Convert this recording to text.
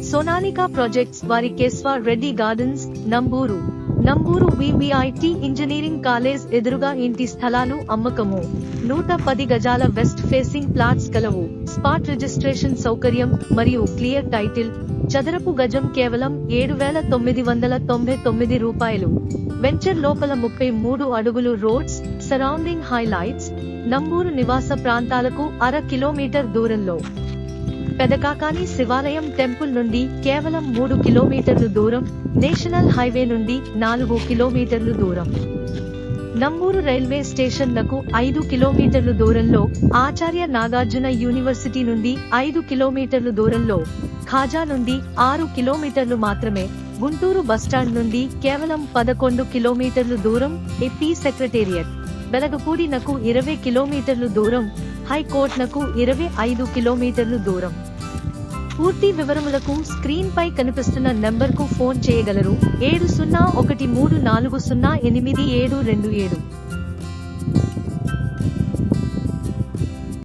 Sonalika projects వారి Keshava Reddy gardens Namburu VVIT engineering college ఎదురుగా ఇంటి స్థలాలు అమ్మకము. 110 గజాల వెస్ట్ ఫేసింగ్ ప్లాట్స్ కలవు. స్పాట్ రిజిస్ట్రేషన్ సౌకర్యం మరియు క్లియర్ టైటిల్. చదరపు గజం కేవలం 7,999 రూపాయలు. వెంచర్ లోపల 33 అడుగులు రోడ్స్, సరౌండింగ్ హైలైట్స్. నంబూరు నివాస ప్రాంతాలకు 1/2 కిలోమీటర్ దూరంలో. పెదకాకాని శివాలయం టెంపుల్ నుండి కేవలం 3 కిలోమీటర్లు దూరం. నేషనల్ హైవే నుండి 4 కిలోమీటర్లు దూరం. నంబూరు రైల్వే స్టేషన్ నకు 5 కిలోమీటర్లు దూరంలో. ఆచార్య నాగార్జున యూనివర్సిటీ నుండి 5 కిలోమీటర్లు దూరంలో. ఖాజా నుండి 6 కిలోమీటర్లు మాత్రమే. గుంటూరు బస్టాండ్ నుండి కేవలం 11 కిలోమీటర్లు దూరం. ఏపీ సెక్రటేరియట్ బెలగపూడి నకు 20 కిలోమీటర్లు దూరం. హైకోర్టు నకు 25 కిలోమీటర్లు దూరం. పూర్తి వివరములకు స్క్రీన్ పై కనిపిస్తున్న నెంబర్ కు ఫోన్ చేయగలరు. 7013408727.